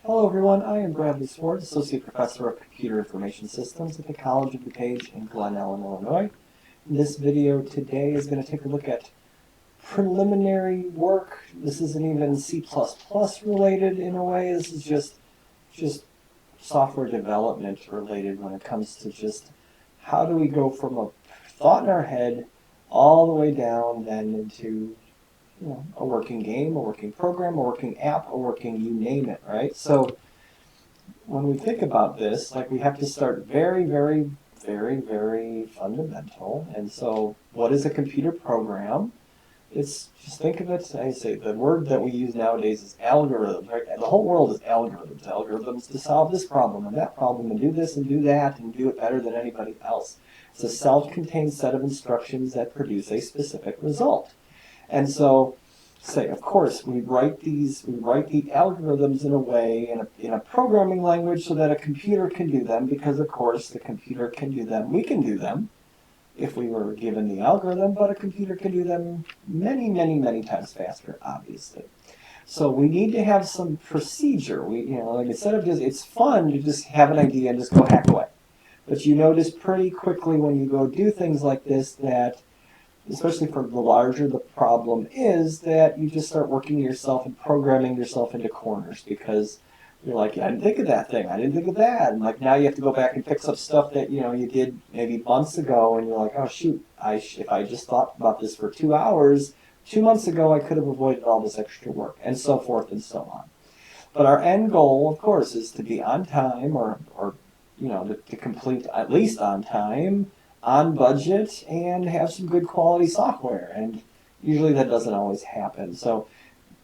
Hello everyone, I am Bradley Sward, Associate Professor of Computer Information Systems at the College of DuPage in Glen Ellen, Illinois. This video today is going to take a look at preliminary work. This isn't even C++ related in a way. This is just software development related when it comes to just how do we go from a thought in our head all the way down then into a working game, a working program, a working app, a working you name it, right? So when we think about this, like we have to start very, very, very, very fundamental. And so what is a computer program? It's just think of it, I say the word that we use nowadays is algorithms, right? The whole world is algorithms. Algorithms to solve this problem and that problem and do this and do that and do it better than anybody else. It's a self-contained set of instructions that produce a specific result. And so, say, of course, we write the algorithms in a way, in a programming language so that a computer can do them, because of course the computer can do them. We can do them if we were given the algorithm, but a computer can do them many, many, many times faster, obviously. So we need to have some procedure. Like instead of it's fun to just have an idea and just go hack away. But you notice pretty quickly when you go do things like this that, especially for the larger the problem is, that you just start working yourself and programming yourself into corners because you're like, I didn't think of that thing, I didn't think of that, and like now you have to go back and fix up stuff that you did maybe months ago, and you're like, oh shoot, if I just thought about this for 2 hours 2 months ago, I could have avoided all this extra work, and so forth and so on. But our end goal, of course, is to be on time, or to complete at least on time, on budget, and have some good quality software. And usually that doesn't always happen.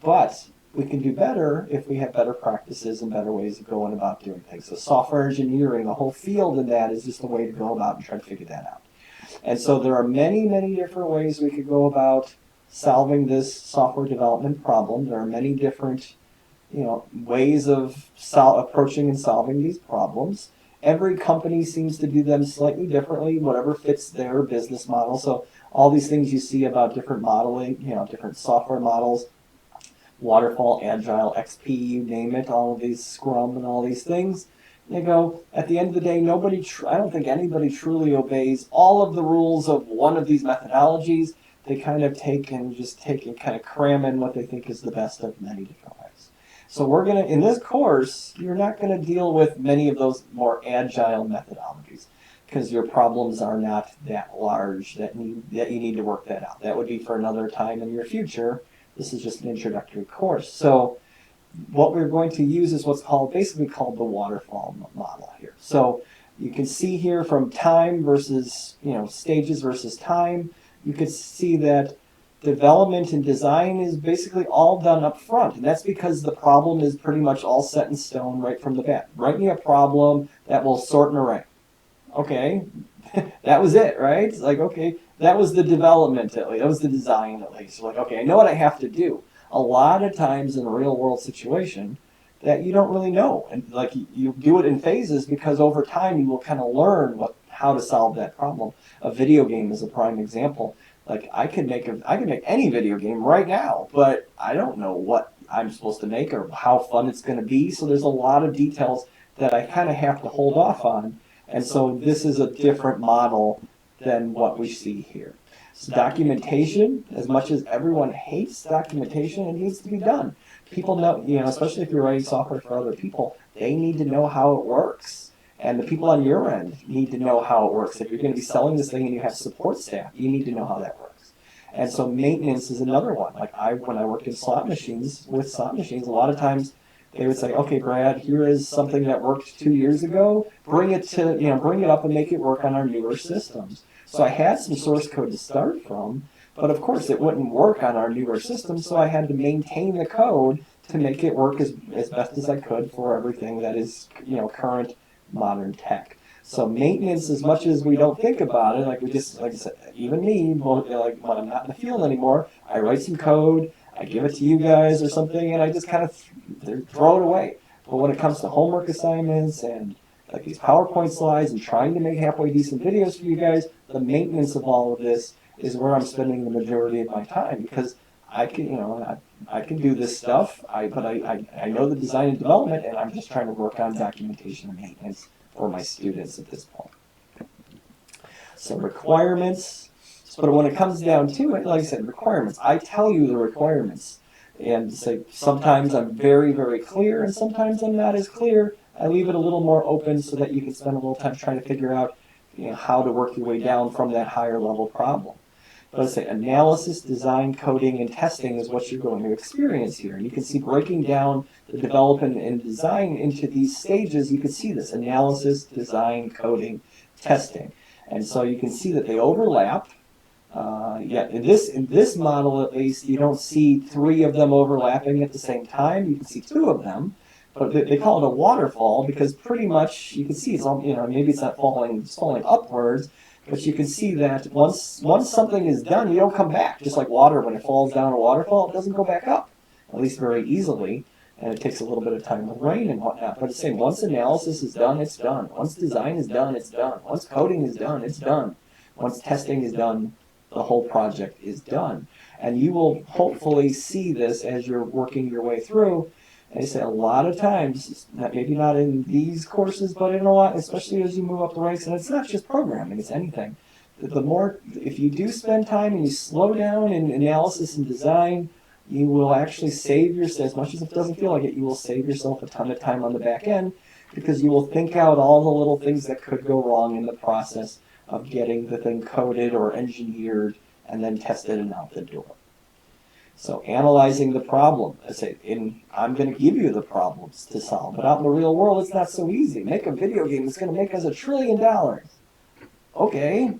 But we can do better if we have better practices and better ways of going about doing things. So software engineering, the whole field in that is just a way to go about and try to figure that out. And so there are many, many different ways we could go about solving this software development problem. There are many different ways of approaching and solving these problems. Every company seems to do them slightly differently, whatever fits their business model. So all these things you see about different modeling, different software models, Waterfall, Agile, XP, you name it, all of these Scrum and all these things, they go, at the end of the day, I don't think anybody truly obeys all of the rules of one of these methodologies. They kind of take and kind of cram in what they think is the best of many different ways. So in this course, you're not going to deal with many of those more agile methodologies because your problems are not that large that you need to work that out. That would be for another time in your future. This is just an introductory course. So what we're going to use is what's basically called the waterfall model here. So you can see here from time versus, stages versus time, you can see that development and design is basically all done up front, and that's because the problem is pretty much all set in stone right from the bat. Write me a problem that will sort an array. Okay, that was it, right? It's like, okay, that was the development at least, that was the design at least. Like, okay, I know what I have to do. A lot of times in a real world situation that you don't really know, and like you do it in phases because over time you will kind of learn how to solve that problem. A video game is a prime example. Like I can make any video game right now, but I don't know what I'm supposed to make or how fun it's going to be. So there's a lot of details that I kind of have to hold off on. And so this is a different model than what we see here. So documentation, as much as everyone hates documentation, it needs to be done. People know, especially if you're writing software for other people, they need to know how it works. And the people on your end need to know how it works. If you're going to be selling this thing and you have support staff, you need to know how that works. And so maintenance is another one. Like when I worked in slot machines, a lot of times they would say, okay, Brad, here is something that worked 2 years ago. Bring it up and make it work on our newer systems. So I had some source code to start from, but of course it wouldn't work on our newer systems, so I had to maintain the code to make it work as best as I could for everything that is, current modern tech. So maintenance, as much as we don't think about it, like I said, even me, like when I'm not in the field anymore, I write some code, I give it to you guys or something, and I just kind of throw it away. But when it comes to homework assignments and like these PowerPoint slides and trying to make halfway decent videos for you guys, the maintenance of all of this is where I'm spending the majority of my time because I can, you know, I can do this stuff. But I know the design and development, and I'm just trying to work on documentation and maintenance for my students at this point. So requirements. But when it comes down to it, like I said, requirements. I tell you the requirements, and say sometimes I'm very, very clear, and sometimes I'm not as clear. I leave it a little more open so that you can spend a little time trying to figure out, you know, how to work your way down from that higher level problem. But let's say analysis, design, coding, and testing is what you're going to experience here. And you can see breaking down the development and design into these stages, you can see this: analysis, design, coding, testing. And so you can see that they overlap. In this model at least, you don't see three of them overlapping at the same time. You can see two of them, but they call it a waterfall because pretty much you can see it's all, you know, maybe it's not falling upwards, but you can see that once something is done, you don't come back. Just like water, when it falls down a waterfall, it doesn't go back up, at least very easily. And it takes a little bit of time with rain and whatnot. But it's saying once analysis is done, it's done. Once design is done, it's done. Once coding is done, it's done. Once testing is done, the whole project is done. And you will hopefully see this as you're working your way through. And I say a lot of times, maybe not in these courses, but in a lot, especially as you move up the ranks, and it's not just programming, it's anything. The more, if you do spend time and you slow down in analysis and design, you will actually save yourself, as much as it doesn't feel like it, you will save yourself a ton of time on the back end, because you will think out all the little things that could go wrong in the process of getting the thing coded or engineered and then tested and out the door. So analyzing the problem. I'm going to give you the problems to solve, but out in the real world, it's not so easy. Make a video game that's going to make us $1 trillion. Okay,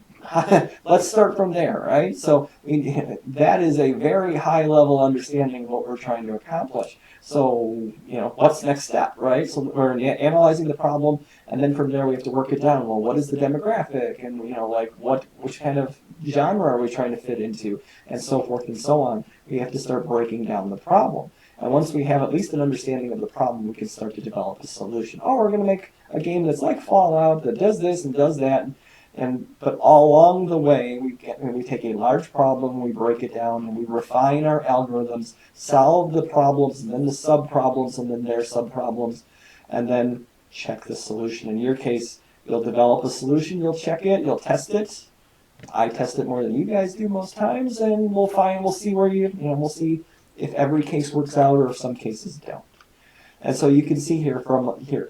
let's start from there, right? So that is a very high level understanding of what we're trying to accomplish. So, you know, what's next step, right? So we're analyzing the problem, and then from there we have to work it down. Well, what is the demographic? And, you know, like which kind of genre are we trying to fit into? And so forth and so on. We have to start breaking down the problem. And once we have at least an understanding of the problem, we can start to develop a solution. Oh, we're going to make a game that's like Fallout, that does this and does that. But all along the way, we take a large problem, we break it down, and we refine our algorithms, solve the problems, and then the sub-problems, and then their sub-problems, and then check the solution. In your case, you'll develop a solution, you'll check it, you'll test it. I test it more than you guys do most times, and we'll see where we'll see if every case works out or if some cases don't. And so you can see here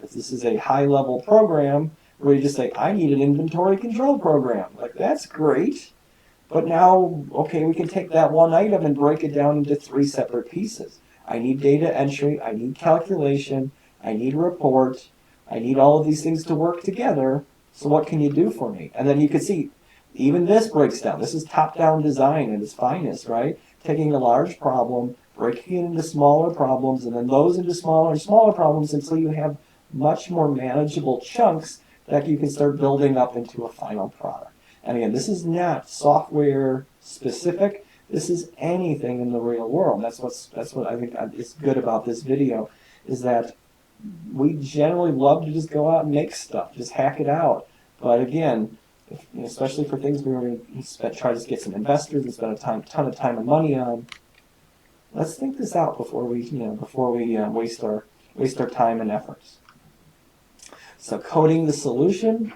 if this is a high-level program, where you just say, I need an inventory control program. Like, that's great. But now, okay, we can take that one item and break it down into 3 separate pieces. I need data entry, I need calculation, I need report, I need all of these things to work together. So what can you do for me? And then you can see, even this breaks down. This is top-down design at its finest, right? Taking a large problem, breaking it into smaller problems, and then those into smaller and smaller problems until you have much more manageable chunks that you can start building up into a final product. And again, this is not software specific. This is anything in the real world. That's what I think is good about this video, is that we generally love to just go out and make stuff, just hack it out. But again, especially for things we're going to try to get some investors and spend a ton of time and money on, let's think this out before we waste our time and efforts. So coding the solution,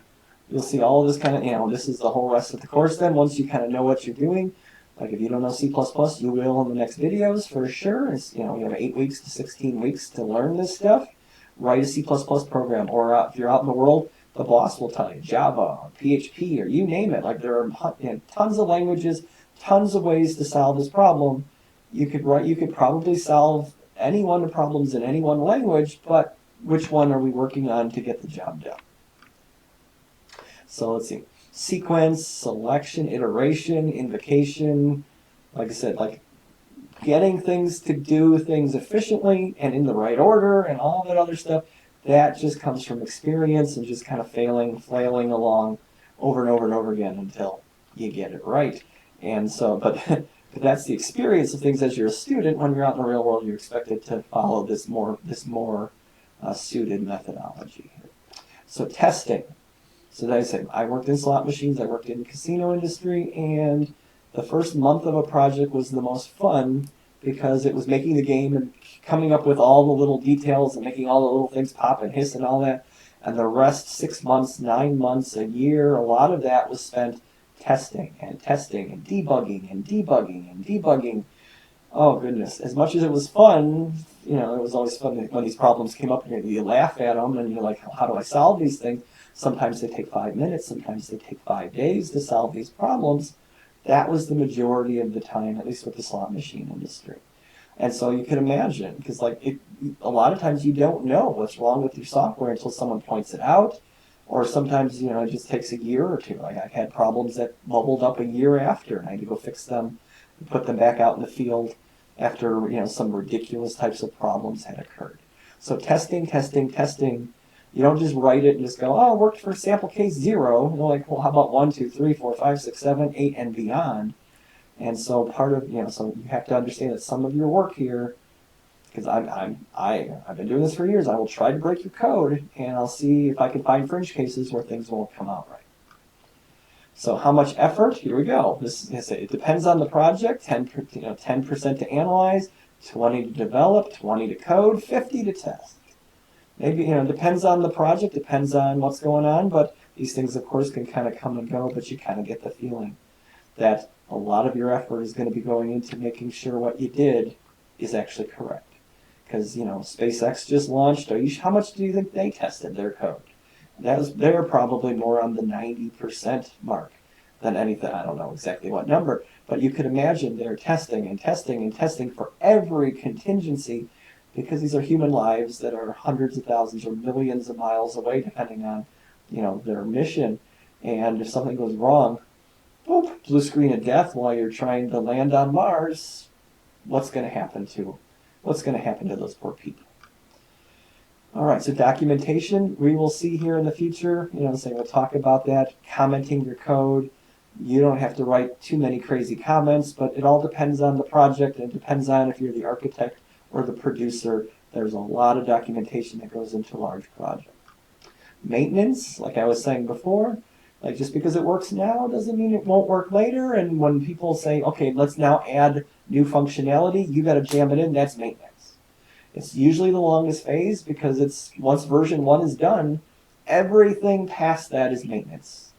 you'll see all of this kind of, this is the whole rest of the course then. Once you kind of know what you're doing, like if you don't know C++, you will in the next videos for sure. It's, you have 8 weeks to 16 weeks to learn this stuff. Write a C++ program, or if you're out in the world, the boss will tell you, Java, PHP, or you name it. Like there are tons of languages, tons of ways to solve this problem. You could probably solve any one of the problems in any one language, but which one are we working on to get the job done? So let's see. Sequence, selection, iteration, invocation. Like I said, like getting things to do things efficiently and in the right order and all that other stuff, that just comes from experience and just kind of flailing along over and over and over again until you get it right. And so, but that's the experience of things as you're a student. When you're out in the real world, you're expected to follow this more suited methodology. So testing. So as I say, I worked in slot machines, I worked in the casino industry, and The first month of a project was the most fun because it was making the game and coming up with all the little details and making all the little things pop and hiss and all that. And the rest, 6 months, 9 months, a year, a lot of that was spent testing and testing and debugging and debugging and debugging. Oh goodness, as much as it was fun, it was always fun when these problems came up and you laugh at them and you're like, how do I solve these things? Sometimes they take 5 minutes, sometimes they take 5 days to solve these problems. That was the majority of the time, at least with the slot machine industry. And so you can imagine, because a lot of times you don't know what's wrong with your software until someone points it out, or sometimes it just takes a year or two. Like I've had problems that bubbled up a year after, and I had to go fix them, and put them back out in the field after some ridiculous types of problems had occurred. So testing, testing, testing. You don't just write it and just go, oh, it worked for sample case 0. Like, well, how about 1, 2, 3, 4, 5, 6, 7, 8, and beyond? And so part of, so you have to understand that some of your work here, because I've been doing this for years, I will try to break your code, and I'll see if I can find fringe cases where things won't come out right. So how much effort? Here we go. It depends on the project. 10% to analyze, 20 to develop, 20 to code, 50 to test. Maybe, depends on the project, depends on what's going on, but these things, of course, can kind of come and go, but you kind of get the feeling that a lot of your effort is going to be going into making sure what you did is actually correct. Because, SpaceX just launched. How much do you think they tested their code? They're probably more on the 90% mark than anything. I don't know exactly what number, but you could imagine they're testing and testing and testing for every contingency, because these are human lives that are hundreds of thousands or millions of miles away, depending on, their mission. And if something goes wrong, boop, blue screen of death while you're trying to land on Mars, what's going to happen to those poor people? All right, so documentation, we will see here in the future, we'll talk about that, commenting your code. You don't have to write too many crazy comments, but it all depends on the project, and it depends on if you're the architect or the producer. There's a lot of documentation that goes into a large project. Maintenance, like I was saying before, like just because it works now doesn't mean it won't work later. And when people say, okay, let's now add new functionality, you got to jam it in, that's maintenance. It's usually the longest phase, because once version 1 is done, everything past that is maintenance.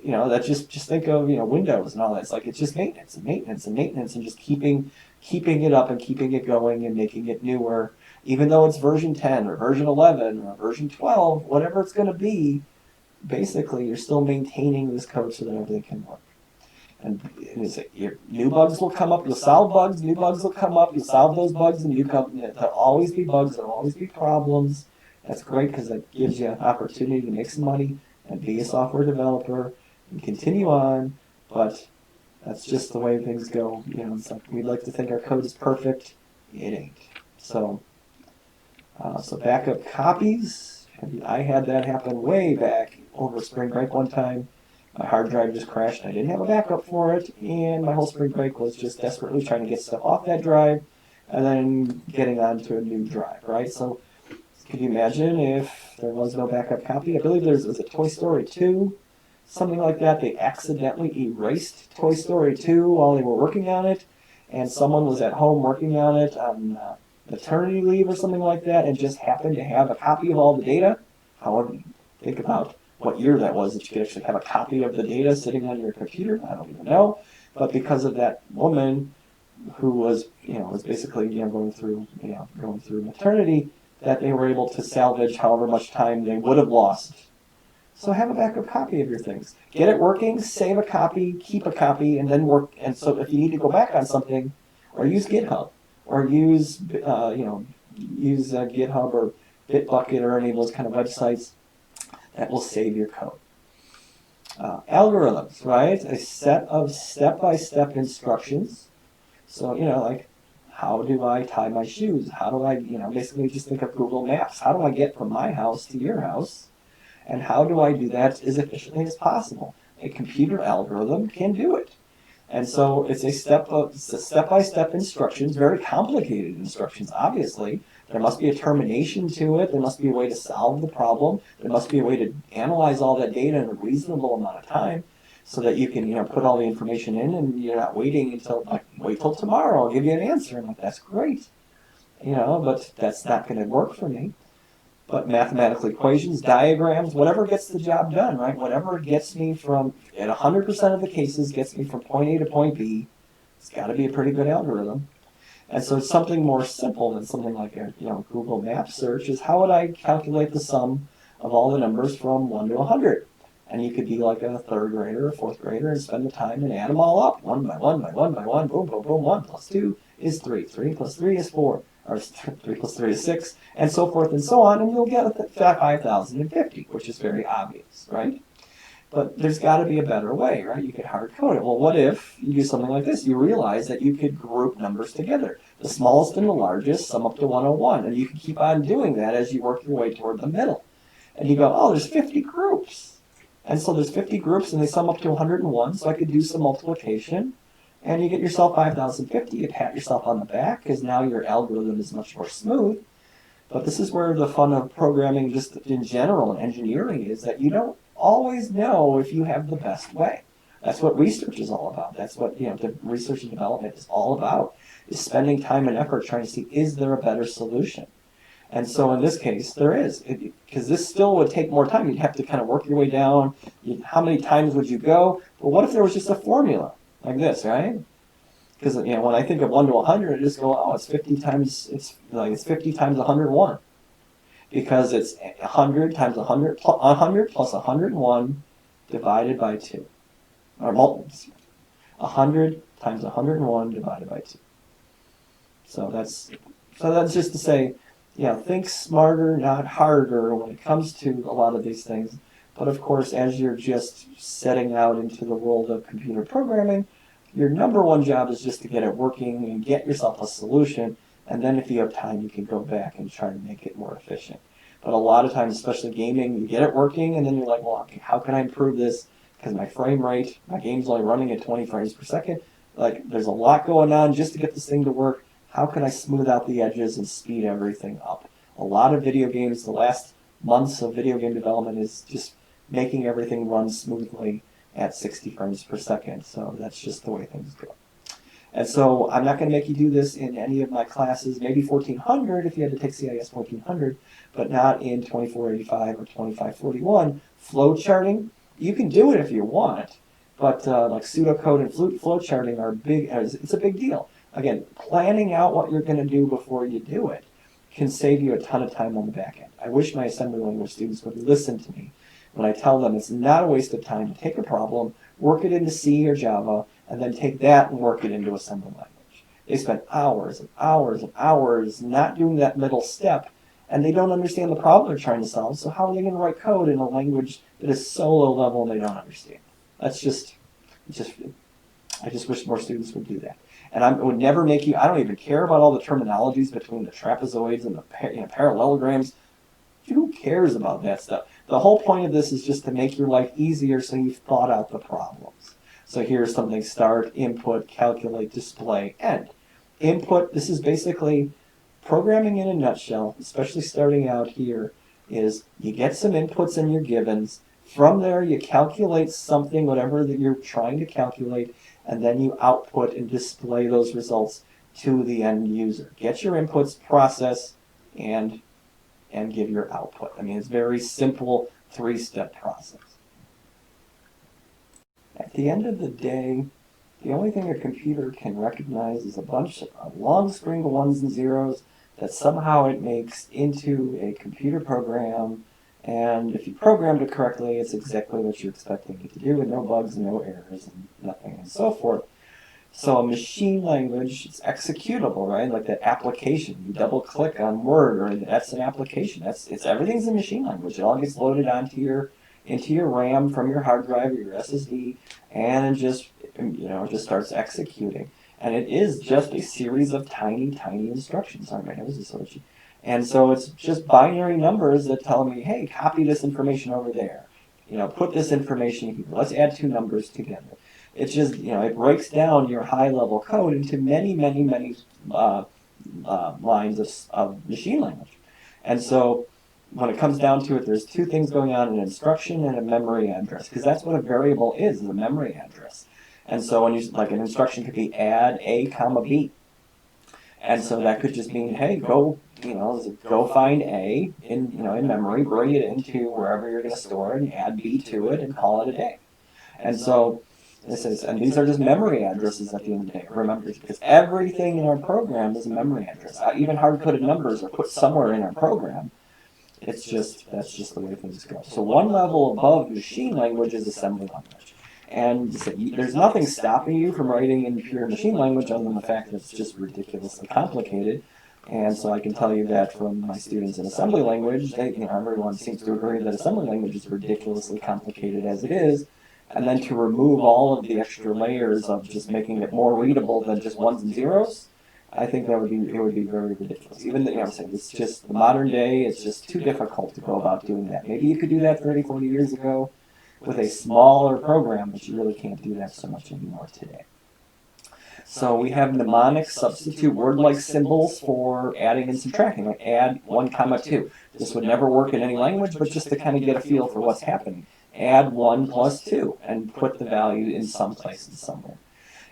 That just think of Windows and all that. It's just maintenance and maintenance and maintenance, and just keeping it up and keeping it going and making it newer, even though it's version 10 or version 11 or version 12, whatever it's going to be. Basically, you're still maintaining this code so that everything can work. And new bugs will come up. You'll solve bugs. New bugs will come up. You'll solve those bugs, and there'll always be bugs. There'll always be problems. That's great, because that gives you an opportunity to make some money and be a software developer and continue on. But that's just the way things go. It's like we'd like to think our code is perfect. It ain't. So backup copies. I had that happen way back over spring break one time. My hard drive just crashed, and I didn't have a backup for it, and my whole spring break was just desperately trying to get stuff off that drive and then getting onto a new drive, right? So could you imagine if there was no backup copy? I believe was a Toy Story 2, something like that. They accidentally erased Toy Story 2 while they were working on it, and someone was at home working on it on maternity leave or something like that, and just happened to have a copy of all the data. However, think about what year that was that you could actually have a copy of the data sitting on your computer. I don't even know. But because of that woman who was basically going through maternity, that they were able to salvage however much time they would have lost. So have a backup copy of your things. Get it working, save a copy, keep a copy, and then work. And so if you need to go back on something, or use GitHub, or use GitHub or Bitbucket or any of those kind of websites, that will save your code. Algorithms, right? A set of step-by-step instructions. So, like, how do I tie my shoes? How do I, basically just think of Google Maps. How do I get from my house to your house? And how do I do that as efficiently as possible? A computer algorithm can do it. And so it's a step-by-step instructions, very complicated instructions, obviously. There must be a termination to it. There must be a way to solve the problem. There must be a way to analyze all that data in a reasonable amount of time. so that you can, put all the information in, and you're not waiting until, like, wait till tomorrow, I'll give you an answer. I'm like, that's great, but that's not going to work for me. But mathematical equations, diagrams, whatever gets the job done, right? Whatever gets me from, at 100% of the cases, gets me from point A to point B, it's got to be a pretty good algorithm. And so it's something more simple than something like a Google Maps search is how would I calculate the sum of all the numbers from 1 to 100? And you could be like a third grader or fourth grader and spend the time and add them all up, one by one by one by one, boom, boom, boom, 1 plus 2 is 3, 3 plus 3 is 4, or 3 plus 3 is 6, and so forth and so on, and you'll get 5,050, which is very obvious, right? But there's got to be a better way, right? You could hard code it. Well, what if you do something like this? You realize that you could group numbers together. The smallest and the largest sum up to 101, and you can keep on doing that as you work your way toward the middle. And you go, oh, there's 50 groups. And so there's 50 groups, and they sum up to 101, so I could do some multiplication, and you get yourself 5,050. You pat yourself on the back, because now your algorithm is much more smooth. But this is where the fun of programming just in general and engineering is that you don't always know if you have the best way. That's what research is all about. That's what the research and development is all about, is spending time and effort trying to see, is there a better solution? And so in this case, there is, because this still would take more time. You'd have to kind of work your way down. How many times would you go? But what if there was just a formula like this, right? Because when I think of 1 to 100, I just go, oh, it's 50 times 101. Because it's 100 times 100 plus 101 divided by 2. Or 100 times 101 divided by 2. So that's just to say, think smarter, not harder when it comes to a lot of these things. But of course, as you're just setting out into the world of computer programming, your number one job is just to get it working and get yourself a solution. And then if you have time, you can go back and try to make it more efficient. But a lot of times, especially gaming, you get it working, and then you're like, well, okay, how can I improve this? Because my frame rate, my game's only running at 20 frames per second. Like, there's a lot going on just to get this thing to work. How can I smooth out the edges and speed everything up? A lot of video games, the last months of video game development is just making everything run smoothly at 60 frames per second. So that's just the way things go. And so I'm not going to make you do this in any of my classes, maybe 1400 if you had to take CIS 1400, but not in 2485 or 2541. Flow charting, you can do it if you want, but like pseudocode and flow charting are big. It's a big deal. Again, planning out what you're going to do before you do it can save you a ton of time on the back end. I wish my assembly language students would listen to me when I tell them it's not a waste of time to take a problem, work it into C or Java, and then take that and work it into assembly language. They spend hours and hours and hours not doing that middle step, and they don't understand the problem they're trying to solve, so how are they going to write code in a language that is so low level and they don't understand? I just wish more students would do that. And I would never make you, I don't even care about all the terminologies between the trapezoids and the parallelograms. Who cares about that stuff? The whole point of this is just to make your life easier so you've thought out the problems. So here's something: start, input, calculate, display, end. Input, this is basically programming in a nutshell, especially starting out here, is you get some inputs in your givens. From there, you calculate something, whatever that you're trying to calculate, and then you output and display those results to the end user. Get your inputs, process, and give your output. I mean, it's a very simple three-step process. At the end of the day, the only thing a computer can recognize is a bunch of long string of ones and zeros that somehow it makes into a computer program, and if you programmed it correctly, it's exactly what you're expecting it to do, with no bugs, no errors, and nothing, and so forth. So a machine language, it's executable, right? Like that application. You double click on Word, or that's an application. Everything's in machine language. It all gets loaded into your RAM from your hard drive or your SSD, and it just starts executing. And it is just a series of tiny instructions. Sorry, my nose is so itchy. And so it's just binary numbers that tell me, hey, copy this information over there. Put this information here. Let's add two numbers together. It's just, it breaks down your high-level code into many lines of machine language. And so when it comes down to it, there's two things going on: an instruction and a memory address, because that's what a variable is a memory address. And so when you, like, an instruction could be add a comma b. And so that could just mean, hey, go find A in memory, bring it into wherever you're going to store it, and add B to it, and call it a day. And so and these are just memory addresses at the end of the day. Remember, because everything in our program is a memory address. Even hard-coded numbers are put somewhere in our program. That's just the way things go. So one level above machine language is assembly language. And there's nothing stopping you from writing in pure machine language other than the fact that it's just ridiculously complicated. And so I can tell you that from my students in assembly language, everyone seems to agree that assembly language is ridiculously complicated as it is. And then to remove all of the extra layers of just making it more readable than just ones and zeros, I think it would be very ridiculous. Even I'm saying it's just the modern day. It's just too difficult to go about doing that. Maybe you could do that 30, 40 years ago with a smaller program, but you really can't do that so much anymore today. So we have mnemonic substitute word-like symbols for adding and subtracting, like add 1, 2. This would never work in any language, but just to kind of get a feel for what's happening. Add 1 plus 2 and put the value in some place and somewhere.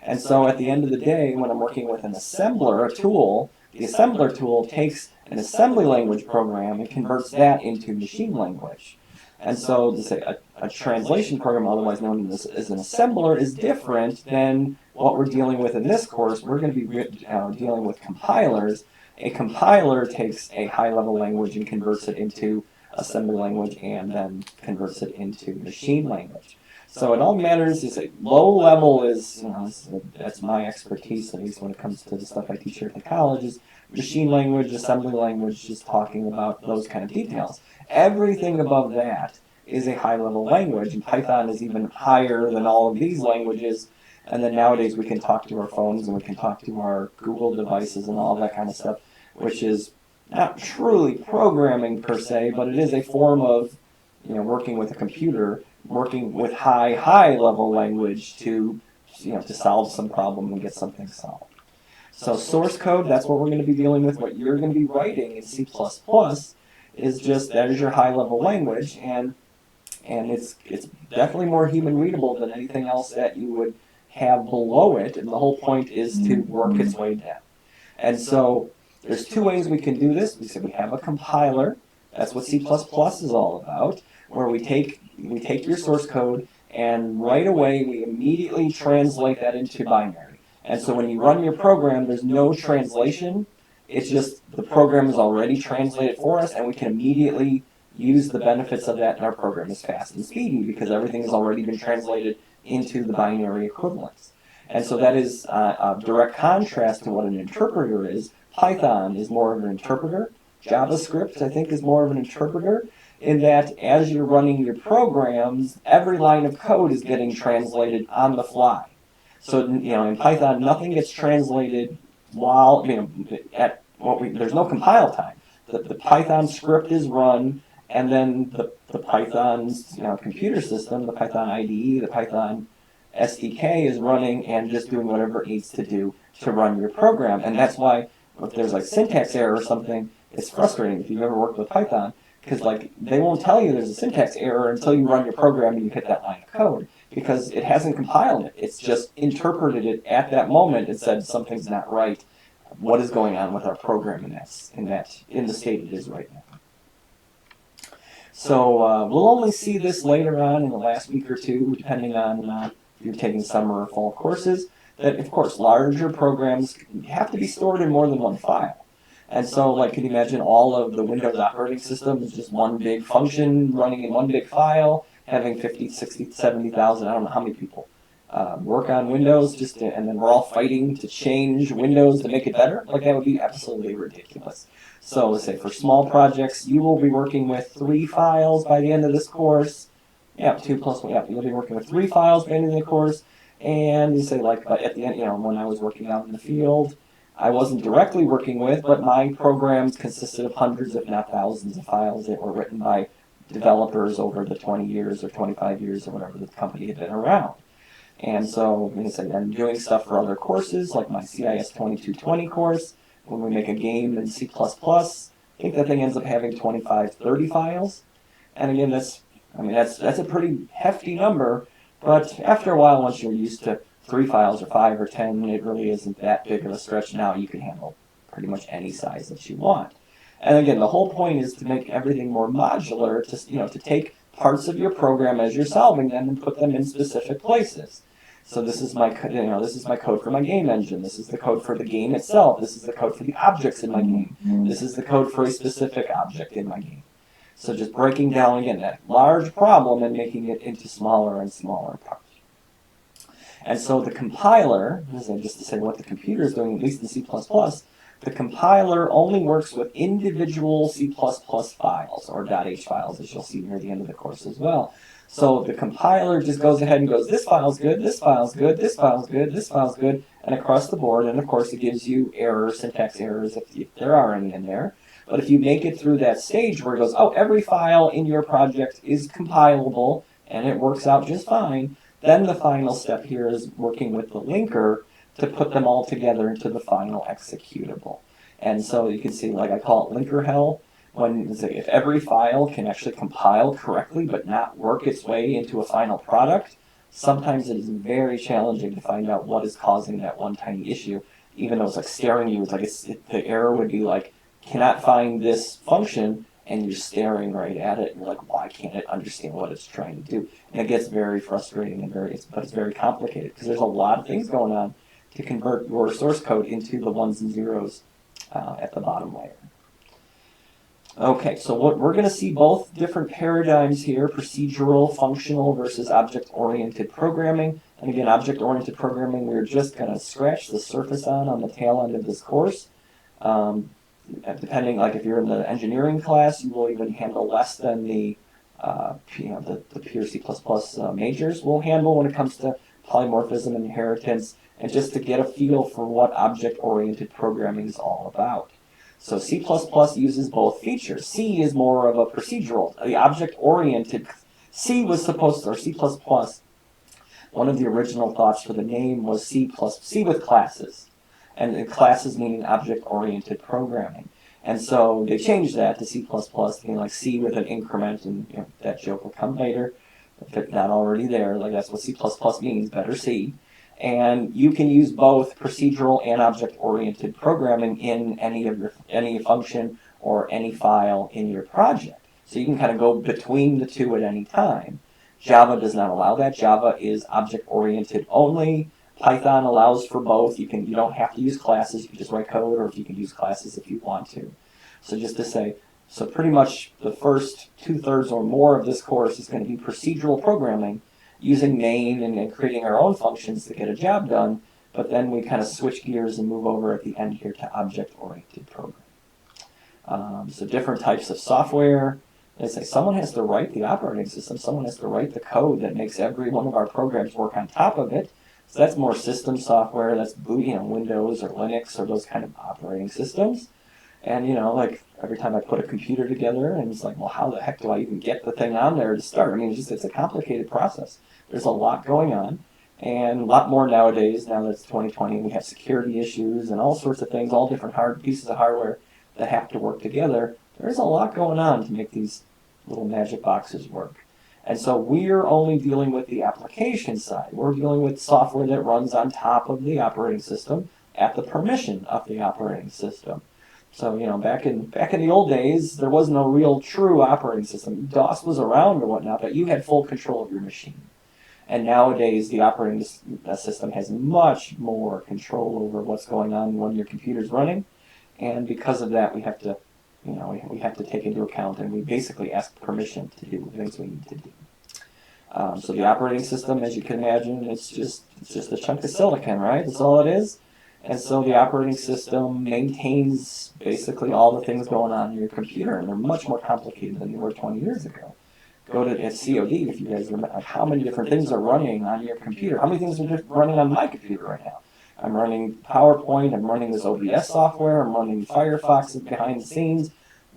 And so at the end of the day, when I'm working with an assembler, a tool, the assembler tool takes an assembly language program and converts that into machine language. And so to say a translation program, otherwise known as an assembler, is different than what we're dealing with in this course. We're going to be dealing with compilers. A compiler takes a high-level language and converts it into assembly language and then converts it into machine language. So it all matters is a low level is, that's my expertise, at least when it comes to the stuff I teach here at the college, is machine language, assembly language, just talking about those kind of details. Everything above that is a high-level language, and Python is even higher than all of these languages. And then nowadays we can talk to our phones and we can talk to our Google devices and all that kind of stuff, which is not truly programming per se, but it is a form of working with a computer, working with high-level language to solve some problem and get something solved. So source code, that's what we're going to be dealing with. What you're going to be writing in C++ is just, that is your high-level language, and it's definitely more human readable than anything else that you would have below it, and the whole point is to work its way down. And so there's two ways we can do this. We say we have a compiler. That's what C++ is all about, where we take your source code and right away we immediately translate that into binary. And so when you run your program, there's no translation. It's just the program is already translated for us, and we can immediately use the benefits of that in our program. It's fast and speedy because everything has already been translated into the binary equivalents. And so that is a direct contrast to what an interpreter is. Python is more of an interpreter. JavaScript, I think, is more of an interpreter, in that as you're running your programs, every line of code is getting translated on the fly. So in Python, nothing gets translated while there's no compile time. The Python script is run, and then the Python's computer system, the Python IDE, the Python SDK is running and just doing whatever it needs to do to run your program. And that's why if there's like syntax error or something, it's frustrating if you've ever worked with Python, because they won't tell you there's a syntax error until you run your program and you hit that line of code, because it hasn't compiled it. It's just interpreted it at that moment and said something's not right. What is going on with our program in the state it is right now? So we'll only see this later on in the last week or two, depending on if you're taking summer or fall courses, that of course larger programs have to be stored in more than one file. And so, can you imagine all of the Windows operating system is just one big function running in one big file, having 50, 60, 70,000, I don't know how many people work on Windows, and then we're all fighting to change Windows to make it better? That would be absolutely ridiculous. So let's say for small projects, you will be working with 3 files by the end of this course. Yeah, 2 plus 1. Yeah, you'll be working with 3 files by the end of the course. And you say, at the end, when I was working out in the field, I wasn't directly working with, but my programs consisted of hundreds, if not thousands, of files that were written by developers over the 20 years or 25 years or whatever the company had been around. And so I'm doing stuff for other courses, like my CIS 2220 course. When we make a game in C++, I think that thing ends up having 25, 30 files. And again, that's a pretty hefty number, but after a while, once you're used to 3 files or 5 or 10, it really isn't that big of a stretch. Now you can handle pretty much any size that you want. And again, the whole point is to make everything more modular, to take parts of your program as you're solving them and put them in specific places. So this is my code for my game engine. This is the code for the game itself. This is the code for the objects in my game. This is the code for a specific object in my game. So just breaking down, again, that large problem and making it into smaller and smaller parts. And so the compiler, just to say what the computer is doing, at least in C++, the compiler only works with individual C++ files, or .h files, as you'll see near the end of the course as well. So the compiler just goes ahead and goes, this file's good, this file's good, this file's good, this file's good, and across the board. And of course, it gives you errors, syntax errors, if there are any in there. But if you make it through that stage where it goes, oh, every file in your project is compilable, and it works out just fine, then the final step here is working with the linker to put them all together into the final executable. And so you can see, like I call it linker hell, if every file can actually compile correctly but not work its way into a final product, sometimes it is very challenging to find out what is causing that one tiny issue, even though it's like staring you. It's like the error would be like, cannot find this function, and you're staring right at it, and you're like, why can't it understand what it's trying to do? And it gets very frustrating, but it's very complicated, because there's a lot of things going on to convert your source code into the ones and zeros at the bottom layer. Okay, so we're going to see both different paradigms here, procedural, functional versus object-oriented programming. And again, object-oriented programming, we're just going to scratch the surface on the tail end of this course. Depending, like if you're in the engineering class, you will even handle less than the pure C++ majors will handle when it comes to polymorphism and inheritance, and just to get a feel for what object-oriented programming is all about. So C++ uses both features. C is more of a procedural. The object-oriented, C plus, one of the original thoughts for the name was C with classes. And classes meaning object-oriented programming. And so they changed that to C++, being like C with an increment, and that joke will come later, if it's not already there. Like that's what C++ means, better C. And you can use both procedural and object-oriented programming in any function or any file in your project. So you can kind of go between the two at any time. Java does not allow that. Java is object-oriented only. Python allows for both. You don't have to use classes. You can just write code, or if you can use classes if you want to. So just to say, so pretty much the first 2/3 or more of this course is going to be procedural programming, using main and creating our own functions to get a job done. But then we kind of switch gears and move over at the end here to object-oriented programming. So different types of software. They say someone has to write the operating system. Someone has to write the code that makes every one of our programs work on top of it. So that's more system software. That's Windows or Linux or those kind of operating systems. And like every time I put a computer together, and it's like, well, how the heck do I even get the thing on there to start? I mean, it's a complicated process. There's a lot going on, and a lot more nowadays. Now that it's 2020, we have security issues and all sorts of things, all different pieces of hardware that have to work together. There's a lot going on to make these little magic boxes work. And so we're only dealing with the application side. We're dealing with software that runs on top of the operating system at the permission of the operating system. So, back in the old days, there was no real true operating system. DOS was around or whatnot, but you had full control of your machine. And nowadays, the operating system has much more control over what's going on when your computer's running. And because of that, we have to we have to take into account, and we basically ask permission to do the things we need to do. So the operating system, as you can imagine, it's just a chunk of silicon, right? That's all it is. And so the operating system maintains basically all the things going on in your computer, and they're much more complicated than they were 20 years ago. Go to COD, if you guys remember, how many different things are running on your computer. How many things are running on my computer right now? I'm running PowerPoint, I'm running this OBS software, I'm running Firefox behind the scenes,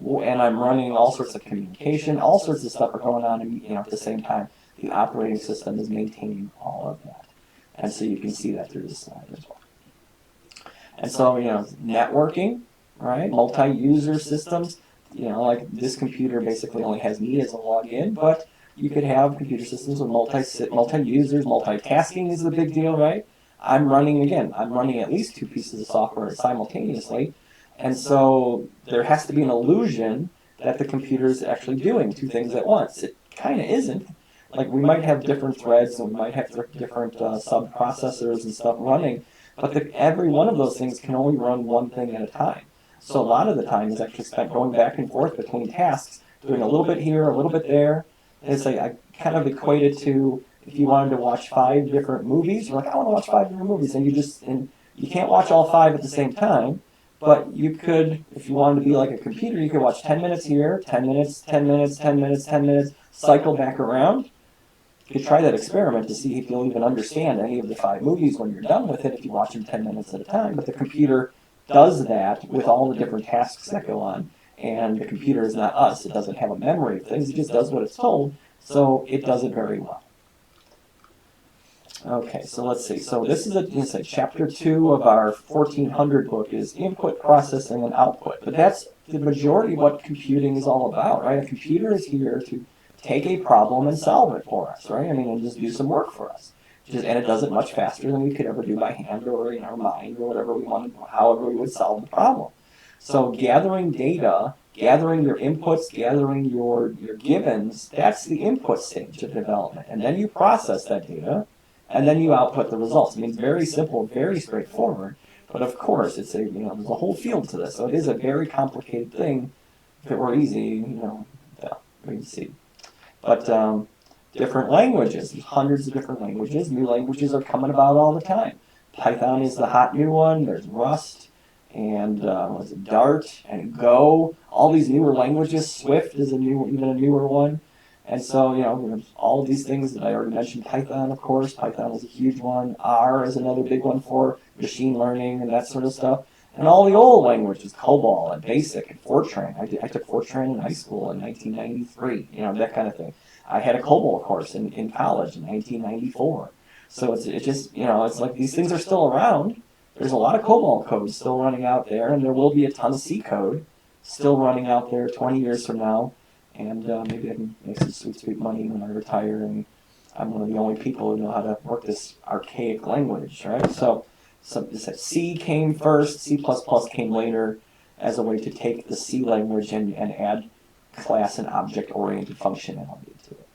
and I'm running all sorts of communication, all sorts of stuff are going on at the same time. The operating system is maintaining all of that. And so you can see that through this slide as well. And so, networking, right? Multi-user systems. like this computer basically only has me as a login, but you could have computer systems with multi-users. Multitasking is the big deal, right? I'm running at least 2 pieces of software simultaneously, and so there has to be an illusion that the computer is actually doing 2 things at once. It kind of isn't. Like, we might have different threads and we might have different sub-processors and stuff running, but every one of those things can only run one thing at a time. So a lot of the time is actually spent going back and forth between tasks, doing a little bit here, a little bit there. And it's like, I kind of equate it to if you wanted to watch 5 different movies, you're like, I want to watch 5 different movies, and you can't watch all 5 at the same time, but you could, if you wanted to be like a computer, you could watch 10 minutes here, 10 minutes, 10 minutes, 10 minutes, 10 minutes, cycle back around. You could try that experiment to see if you'll even understand any of the 5 movies when you're done with it if you watch them 10 minutes at a time, but the computer does that with all the different tasks that go on. And the computer is not us. It doesn't have a memory of things. It just does what it's told. So it does it very well. Okay, so let's see. So this is a chapter 2 of our 1400 book is input, processing, and output. But that's the majority of what computing is all about, right? A computer is here to take a problem and solve it for us, right? I mean, and just do some work for us. And it does it much faster than we could ever do by hand or in our mind or whatever we wanted, however we would solve the problem. So gathering data, gathering your inputs, gathering your givens, that's the input stage of development. And then you process that data, and then you output the results. I mean, it's very simple, very straightforward. But of course, there's a whole field to this. So it is a very complicated thing. If it were easy, we'd see. But different languages. There's hundreds of different languages. New languages are coming about all the time. Python is the hot new one. There's Rust and Dart and Go. All these newer languages. Swift is even a newer one. And so, there's all of these things that I already mentioned. Python, of course. Python is a huge one. R is another big one for machine learning and that sort of stuff. And all the old languages, COBOL and BASIC and Fortran. I took Fortran in high school in 1993, that kind of thing. I had a COBOL course in college in 1994. So it's just, it's like these things are still around. There's a lot of COBOL code still running out there, and there will be a ton of C code still running out there 20 years from now. And maybe I can make some sweet money when I retire, and I'm one of the only people who know how to work this archaic language, right? So C came first, C++ came later as a way to take the C language and add class and object-oriented functionality to it.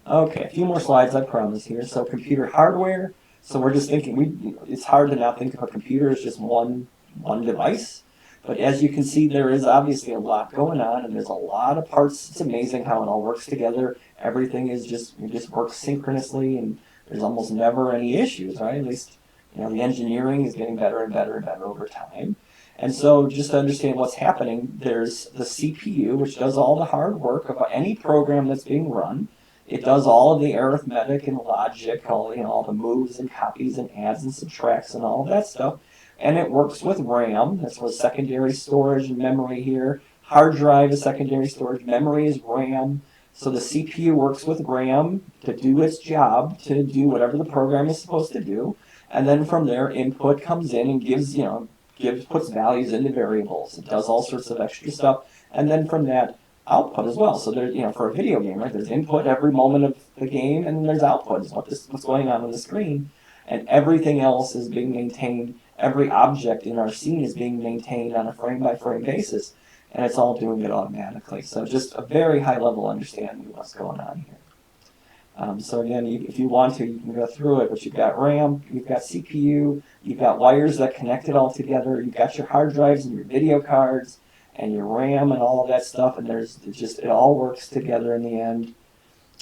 Okay, a few more slides, I promise here. So computer hardware. So we're just thinking, it's hard to not think of a computer as just one device. But as you can see, there is obviously a lot going on, and there's a lot of parts. It's amazing how it all works together. Everything is just works synchronously, and there's almost never any issues, right? At least, the engineering is getting better and better and better over time. And so just to understand what's happening, there's the CPU, which does all the hard work of any program that's being run. It does all of the arithmetic and logic, all the moves and copies and adds and subtracts and all of that stuff. And it works with RAM. That's what secondary storage and memory here. Hard drive is secondary storage. Memory is RAM. So the CPU works with RAM to do its job, to do whatever the program is supposed to do. And then from there, input comes in and puts values into variables. It does all sorts of extra stuff. And then from that, output as well. So there's, for a video game, right, there's input every moment of the game, and then there's output, is what's going on the screen. And everything else is being maintained. Every object in our scene is being maintained on a frame-by-frame basis, and it's all doing it automatically. So just a very high-level understanding of what's going on here. So again, if you want to, you can go through it, but you've got RAM, you've got CPU, you've got wires that connect it all together, you've got your hard drives and your video cards, and your RAM and all of that stuff, and it all works together in the end.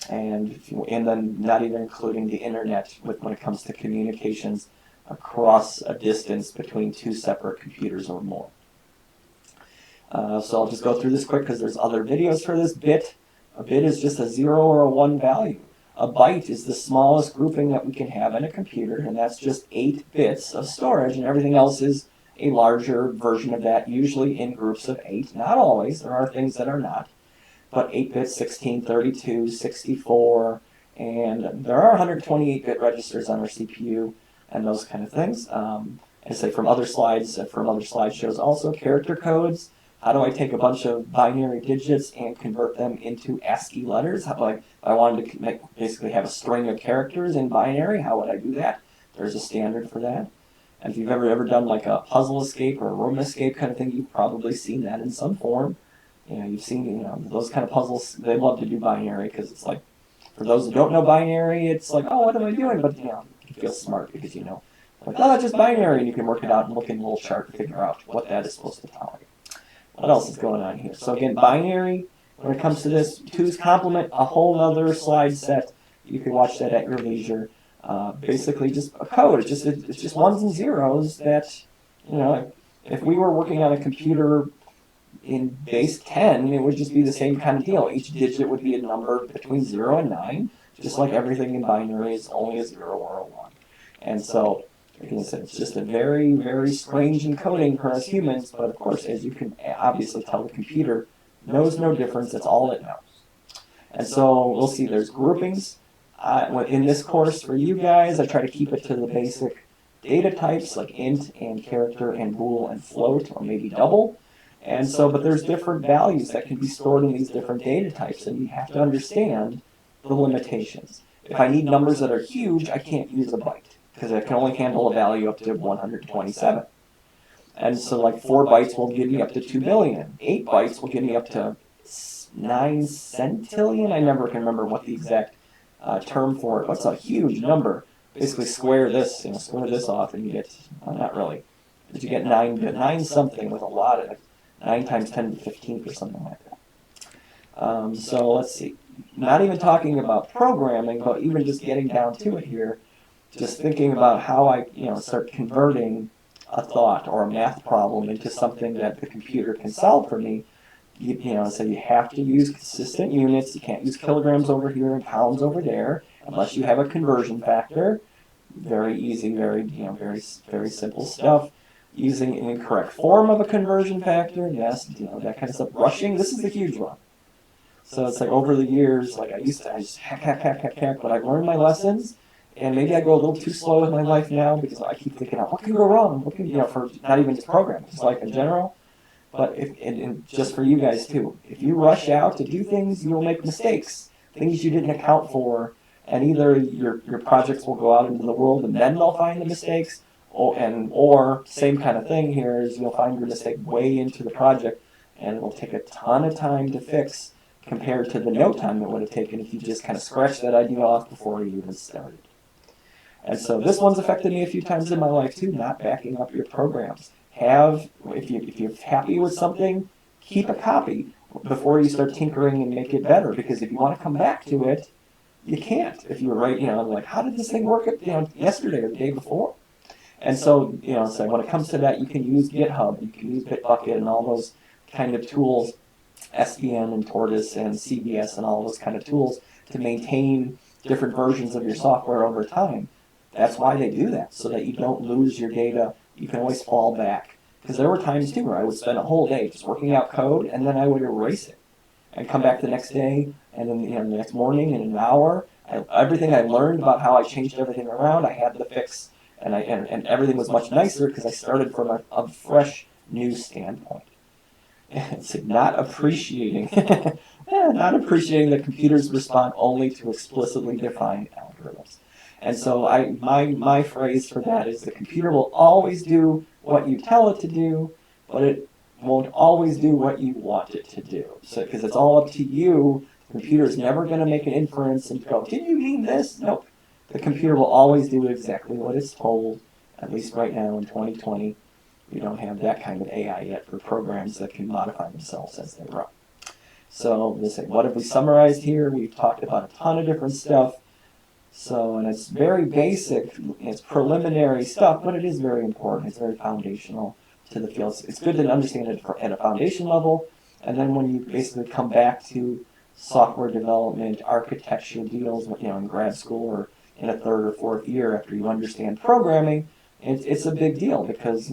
And then not even including the internet when it comes to communications across a distance between 2 separate computers or more. So I'll just go through this quick because there's other videos for this. Bit. A bit is just a 0 or a 1 value. A byte is the smallest grouping that we can have in a computer, and that's just 8 bits of storage, and everything else is a larger version of that, usually in groups of 8. Not always. There are things that are not. But 8 bits, 16, 32, 64, and there are 128-bit registers on our CPU and those kind of things. And say from other slides, from other slideshows also, character codes. How do I take a bunch of binary digits and convert them into ASCII letters? Like, if I wanted to basically have a string of characters in binary, how would I do that? There's a standard for that. And if you've ever done like a puzzle escape or a room escape kind of thing, you've probably seen that in some form. You've seen, those kind of puzzles, they love to do binary because it's like, for those who don't know binary, it's like, oh, what am I doing? But, you feel smart because like, oh, it's just binary, and you can work it out and look in a little chart and figure out what that is supposed to tell you. What else is going on here? So again, binary, when it comes to this, 2's complement, a whole other slide set. You can watch that at your leisure. Basically just a code. It's just ones and zeros that, if we were working on a computer in base 10, it would just be the same kind of deal. Each digit would be a number between 0 and 9, just like everything in binary is only a 0 or a 1. And so, like I said, it's just a very, very strange encoding for us humans, but of course, as you can obviously tell, the computer knows no difference. That's all it knows. And so we'll see there's groupings. In this course for you guys, I try to keep it to the basic data types like int and character and bool and float, or maybe double. And so, but there's different values that can be stored in these different data types, and you have to understand the limitations. If I need numbers that are huge, I can't use a byte, because it can only handle a value up to 127. And so like 4 bytes will give me up to 2 billion. 8 bytes will give me up to 9 centillion. I never can remember what the exact term for it. What's a huge number? Basically square this off and you get, well, not really, but you get 9 something with a lot of it. 9 times 10 to the 15th or something like that. So let's see. Not even talking about programming, but even just getting down to it here, just thinking about how I start converting a thought or a math problem into something that the computer can solve for me. So you have to use consistent units. You can't use kilograms over here and pounds over there unless you have a conversion factor. Very easy, very simple stuff. Using an incorrect form of a conversion factor, yes, that kind of stuff. Rushing, this is the huge one. So it's like over the years, like I just hack, but I learned my lessons, and maybe I go a little too slow with my life now because I keep thinking, what can go wrong? What can, for not even just programming, just like in general. But and just for you guys too, if you rush out to do things, you'll make mistakes, things you didn't account for, and either your projects will go out into the world and then they'll find the mistakes, or same kind of thing here is you'll find your mistake way into the project, and it'll take a ton of time to fix compared to the no time it would have taken if you just kind of scratched that idea off before you even started. And so this one's affected me a few times in my life too, not backing up your programs. If you're happy with something, keep a copy before you start tinkering and make it better, because if you want to come back to it, you can't. If you write, like, how did this thing work yesterday or the day before? And so, so when it comes to that, you can use GitHub, you can use Bitbucket and all those kind of tools, SVN and Tortoise and CVS and all those kind of tools to maintain different versions of your software over time. That's why they do that, so that you don't lose your data. You can always fall back. Because there were times, too, where I would spend a whole day just working out code, and then I would erase it. And come back the next day, and then the next morning, in an hour, everything I learned about how I changed everything around, I had to fix. And everything was much nicer because I started from a fresh, new standpoint. It's not appreciating that computers respond only to explicitly defined algorithms. And so my phrase for that is the computer will always do what you tell it to do, but it won't always do what you want it to do. So because it's all up to you, the computer is never going to make an inference and go, did you mean this? Nope. The computer will always do exactly what it's told, at least right now in 2020. We don't have that kind of AI yet for programs that can modify themselves as they run. So what have we summarized here? We've talked about a ton of different stuff. So, and it's very basic, it's preliminary stuff, but it is very important. It's very foundational to the field. It's good to understand it at a foundation level, and then when you basically come back to software development, architecture deals, in grad school or in a third or fourth year after you understand programming, it's a big deal because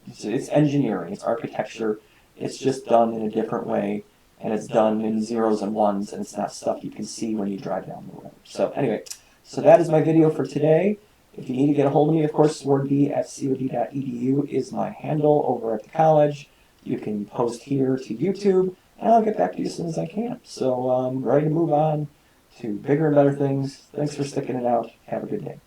it's engineering, it's architecture, it's just done in a different way, and it's done in zeros and ones, and it's not stuff you can see when you drive down the road. So anyway, so that is my video for today. If you need to get a hold of me, of course, swardb@cod.edu is my handle over at the college. You can post here to YouTube, and I'll get back to you as soon as I can. So ready to move on to bigger and better things. Thanks for sticking it out. Have a good day.